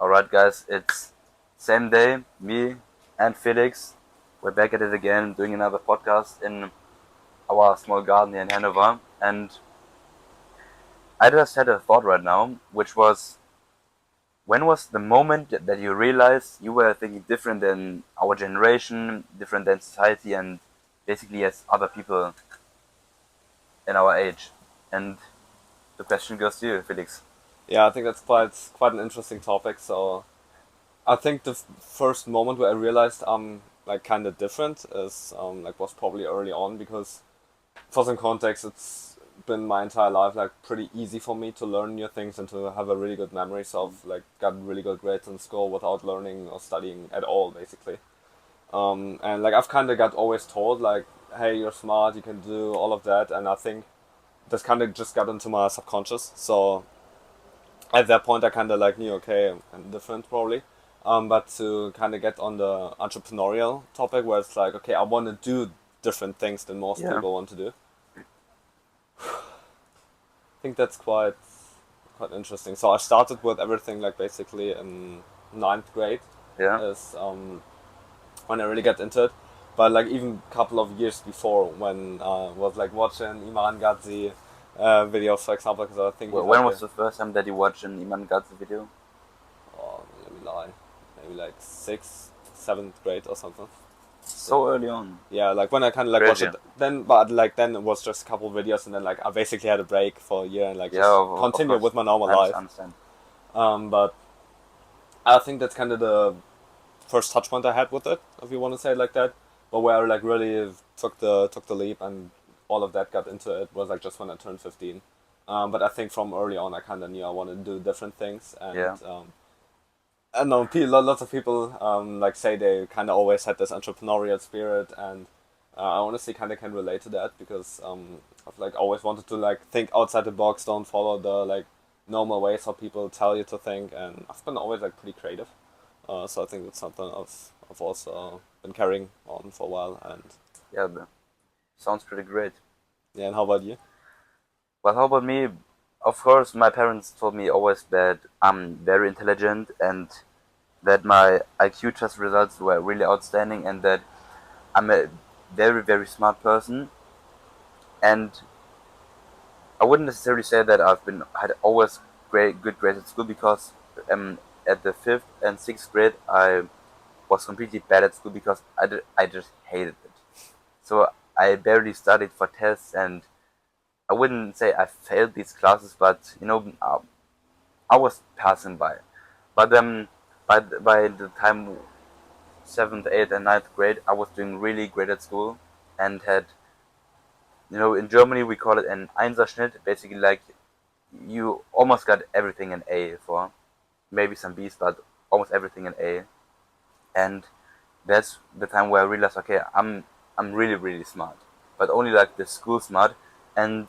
Alright, guys, it's same day, me and Felix. We're back at it again, doing another podcast in our small garden here in Hanover. And I just had a thought right now, which was when was the moment that you realized you were thinking different than our generation, different than society, and basically as other people in our age? And the question goes to you, Felix. Yeah, I think that's quite an interesting topic. So I think the first moment where I realized I'm like kind of different is like was probably early on because for some context it's been my entire life like pretty easy for me to learn new things and to have a really good memory. So I've like got really good grades in school without learning or studying at all basically. And like I've kind of got always told like, hey, you're smart, you can do all of that, and I think this kind of just got into my subconscious. So at that point I kind of like knew, okay, I'm different probably. But to kind of get on the entrepreneurial topic where it's like, okay, I want to do different things than most Yeah, people want to do. I think that's quite interesting. So I started with everything like basically in ninth grade yeah. is when I really got into it. But like even a couple of years before when I was like watching Iman Gadzi videos, for example, because I think he's When like was the first time that you watched an Iman Gadzi video? let me lie, maybe like sixth, seventh grade or something. So So early on. yeah, like when I kind of like watched Crazy. it then, but like then it was just a couple of videos and then like I basically had a break for a year and like Yeah, just of continued course. with my normal I life. understand. But I think that's kind of the first touch point I had with it, if you want to say it like that. But where I like really took the leap and all of that got into it was like just when I turned 15. But I think from early on I kind of knew I wanted to do different things and Yeah, I know lots of people like say they kind of always had this entrepreneurial spirit, and I honestly kind of can relate to that because I've like always wanted to like think outside the box, don't follow the like normal ways how people tell you to think, and I've been always like pretty creative. So I think that's something I've also been carrying on for a while, and yeah. Sounds pretty great. yeah. And how about you? Well, how about me? Of course, my parents told me always that I'm very intelligent and that my IQ test results were really outstanding and that I'm a very, very smart person. And I wouldn't necessarily say that I've been had always good grades at school because at the fifth and sixth grade I was completely bad at school because I just hated it. So I barely studied for tests, and I wouldn't say I failed these classes, but I was passing by. But by the time seventh, eighth, and ninth grade, I was doing really great at school and had, in Germany we call it an Einserschnitt, basically like you almost got everything in A for, maybe some B's, but almost everything in A. And that's the time where I realized, okay, I'm really really smart, but only like the school smart, and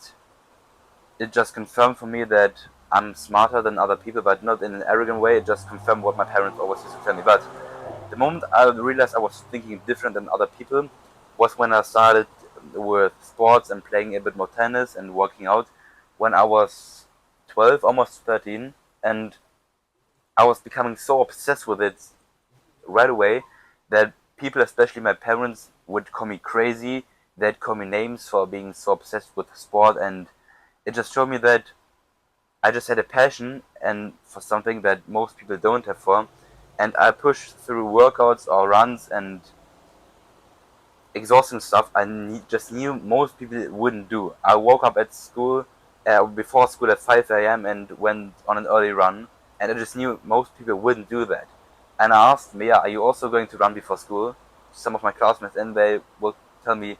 it just confirmed for me that I'm smarter than other people, but not in an arrogant way. It just confirmed what my parents always used to tell me. But the moment I realized I was thinking different than other people was when I started with sports and playing a bit more tennis and working out when I was 12, almost 13, and I was becoming so obsessed with it right away that people, especially my parents, would call me crazy. They'd call me names for being so obsessed with sport, and it just showed me that I just had a passion and for something that most people don't have for, and I pushed through workouts or runs and exhausting stuff just knew most people wouldn't do. I woke up at school, before school at 5 a.m. and went on an early run, and I just knew most people wouldn't do that. And I asked me, yeah, are you also going to run before school? Some of my classmates, and they will tell me,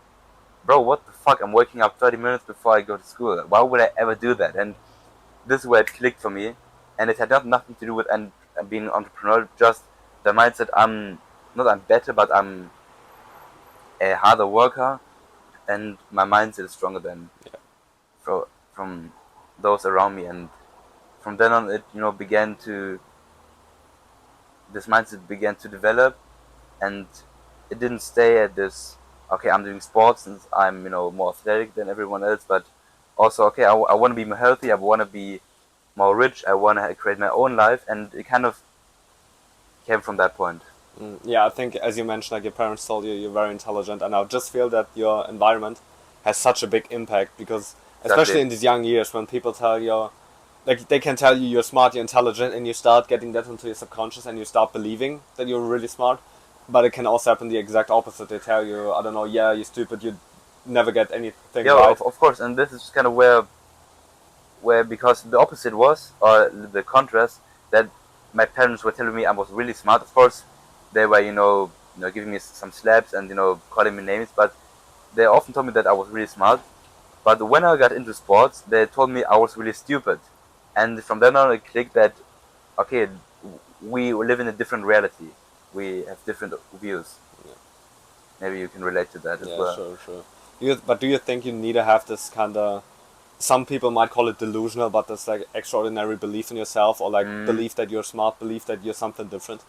bro, what the fuck? I'm waking up 30 minutes before I go to school. Why would I ever do that? And this is where it clicked for me, and it had nothing to do with being an entrepreneur. Just the mindset. I'm better, but I'm a harder worker, and my mindset is stronger than Yeah. from those around me. And from then on, it began to this mindset began to develop, and it didn't stay at this. Okay, I'm doing sports since I'm more athletic than everyone else, but also okay, I want to be more healthy. I want to be more rich. I want to create my own life, and it kind of came from that point. Yeah, I think as you mentioned, like your parents told you you're very intelligent, and I just feel that your environment has such a big impact because, especially Exactly. in these young years, when people tell you, like they can tell you you're smart, you're intelligent, and you start getting that into your subconscious, and you start believing that you're really smart. But it can also happen the exact opposite. They tell you, I don't know, yeah, you're stupid, you never get anything Yeah, right. of course, and this is kind of where because the opposite was, or the contrast, that my parents were telling me I was really smart. Of course, they were giving me some slaps and calling me names, but they often told me that I was really smart. But when I got into sports, they told me I was really stupid, and from then on it clicked that okay, we live in a different reality. We have different views. Yeah, Maybe you can relate to that as yeah, well. sure, sure. But do you think you need to have this kind of, some people might call it delusional, but this like extraordinary belief in yourself, or like Mm, belief that you're smart, belief that you're something different?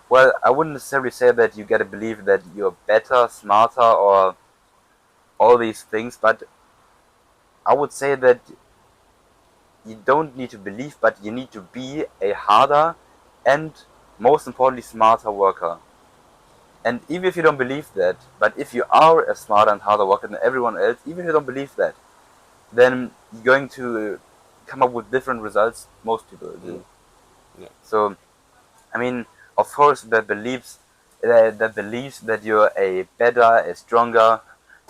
well, I wouldn't necessarily say that you gotta believe that you're better, smarter, or all these things, but I would say that you don't need to believe, but you need to be a harder and most importantly smarter worker. And even if you don't believe that, but if you are a smarter and harder worker than everyone else, even if you don't believe that, then you're going to come up with different results most people Mm, do. yeah. So, I mean, of course, that believes that you're a better, a stronger,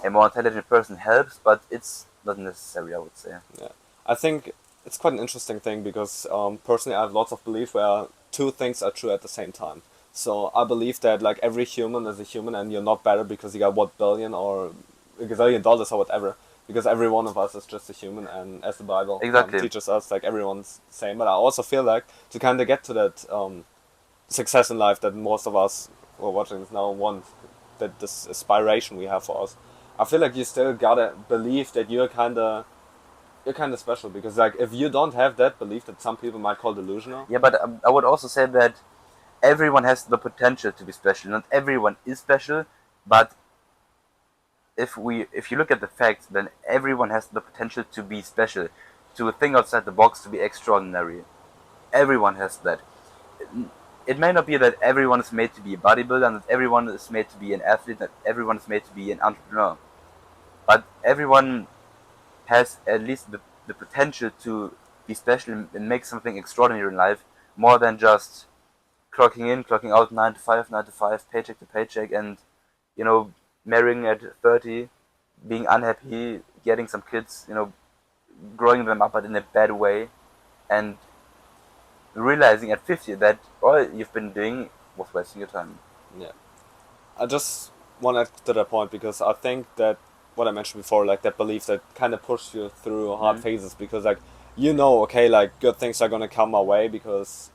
a more intelligent person helps, but it's not necessary, I would say. Yeah, I think it's quite an interesting thing because personally I have lots of belief where two things are true at the same time. So I believe that like every human is a human and you're not better because you got what billion or a gazillion dollars or whatever. Because every one of us is just a human, and as the Bible Exactly. teaches us, like everyone's the same. But I also feel like to kind of get to that success in life that most of us who are watching this now want, that this aspiration we have for us, I feel like you still gotta believe that you're kind of special because like if you don't have that belief that some people might call delusional. Yeah, but I would also say that everyone has the potential to be special. Not everyone is special, but if you look at the facts, then everyone has the potential to be special, to think outside the box, to be extraordinary. Everyone has that. It may not be that everyone is made to be a bodybuilder, and that everyone is made to be an athlete, that everyone is made to be an entrepreneur, but everyone has at least the potential to be special and make something extraordinary in life, more than just clocking in, clocking out, 9 to 5, 9 to 5, paycheck to paycheck, and you know, marrying at 30, being unhappy, getting some kids, growing them up but in a bad way, and realizing at 50 that all you've been doing was wasting your time. Yeah, I just want to add to that point because I think that what I mentioned before, like that belief that kind of pushes you through hard Mm. phases because like okay, like good things are gonna come my way because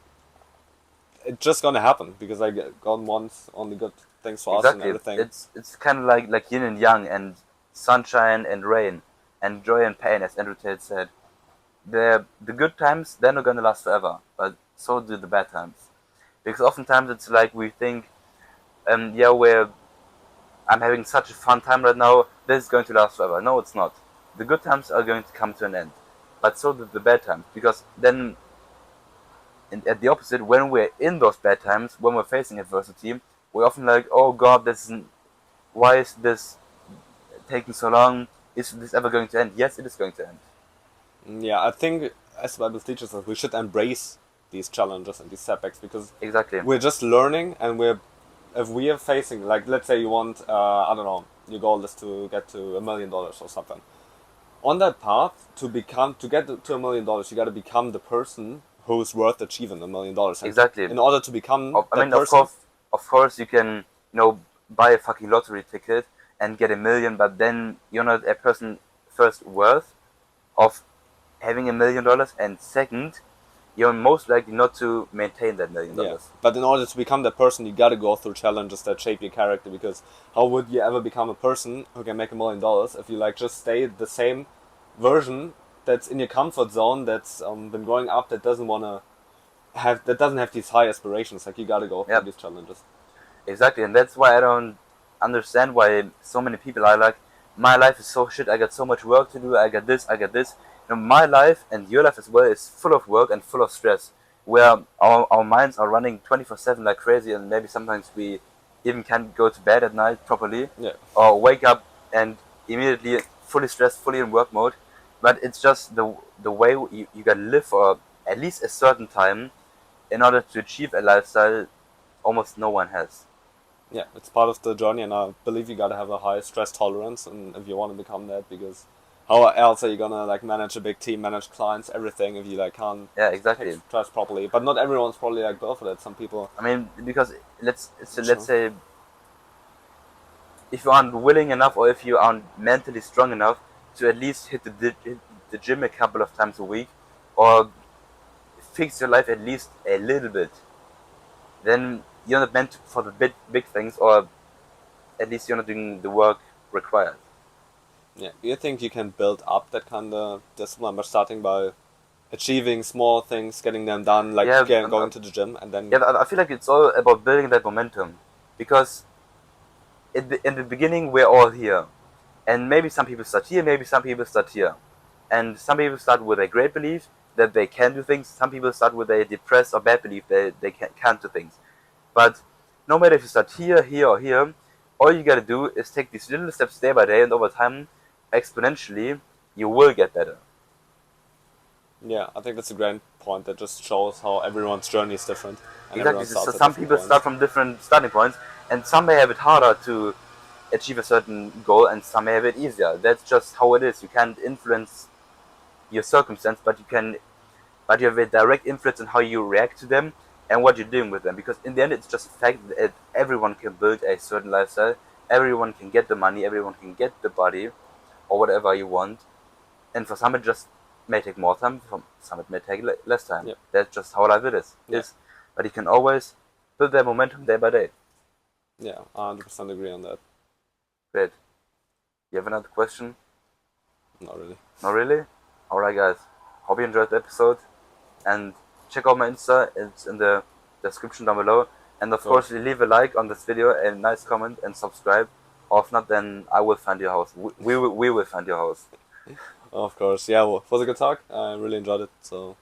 it's just gonna happen because like God wants only good things for us and Exactly. everything. It's kind of like yin and yang, and sunshine and rain, and joy and pain, as Andrew Tate said. The good times, they're not gonna last forever, but so do the bad times. Because oftentimes it's like we think, yeah, I'm having such a fun time right now. This is going to last forever. No, it's not. The good times are going to come to an end, but so do the bad times. Because then, at the opposite, when we're in those bad times, when we're facing adversity, we're often like, "Oh God, this isn't. Why is this taking so long? Is this ever going to end?" Yes, it is going to end. Yeah, I think as the Bible teaches us, we should embrace these challenges and these setbacks because Exactly. we're just learning and we're if we are facing like let's say you want I don't know, your goal is to get to $1 million or something. On that path to get to $1 million, you got to become the person who's worth achieving $1 million, and Exactly. in order to become I that mean, person. of course, you can, buy a fucking lottery ticket and get a million, but then you're not a person first worth of having $1 million, and second, you're most likely not to maintain that million Yeah, dollars. but in order to become that person, you got to go through challenges that shape your character. Because how would you ever become a person who can make $1 million if you like just stay the same version that's in your comfort zone, that's been growing up, that doesn't have these high aspirations? Like you got to go through Yep, these challenges. exactly, and that's why I don't understand why so many people are like, my life is so shit. I got so much work to do. I got this. I got this. My life and your life as well is full of work and full of stress. where our minds are running 24/7 like crazy, and maybe sometimes we even can't go to bed at night properly, Yeah. or wake up and immediately fully stressed, fully in work mode. But it's just the way you gotta live for at least a certain time in order to achieve a lifestyle almost no one has. Yeah, it's part of the journey, and I believe you gotta have a high stress tolerance, and if you want to become that, because how else are you gonna like manage a big team, manage clients, everything if you like can't Yeah, take exactly. stress properly? But not everyone's probably like built for that. Some people, I mean, because let's sure. say if you aren't willing enough or if you aren't mentally strong enough to at least hit the gym a couple of times a week or fix your life at least a little bit, then you're not meant for the big things, or at least you're not doing the work required. Yeah, do you think you can build up that kind of discipline by starting by achieving small things, getting them done, like Yeah, going to the gym, and then yeah. I feel like it's all about building that momentum, because in the beginning we're all here, and maybe some people start here, maybe some people start here, and some people start with a great belief that they can do things. Some people start with a depressed or bad belief that they can't do things. But no matter if you start here, here, or here, all you gotta do is take these little steps day by day, and over time, exponentially, you will get better. yeah, I think that's a great point that just shows how everyone's journey is different and Exactly. everyone So starts at some different people start points. from different starting points, and some may have it harder to achieve a certain goal, and some may have it easier. That's just how it is. You can't influence your circumstance, but you have a direct influence on how you react to them and what you're doing with them. Because in the end, it's just a fact that everyone can build a certain lifestyle. Everyone can get the money. Everyone can get the body, or whatever you want. And for some, it just may take more time. For some, it may take less time. Yep. That's just how life it is. Yeah. But you can always build that momentum day by day. Yeah, I 100% agree on that. Great. You have another question? Not really. Not really? Alright, guys. Hope you enjoyed the episode. And check out my Insta. It's in the description down below. And of course, leave a like on this video, a nice comment, and subscribe. Or if not, then I will find your house. We will find your house. Of course. Yeah, well, it was a good talk. I really enjoyed it. So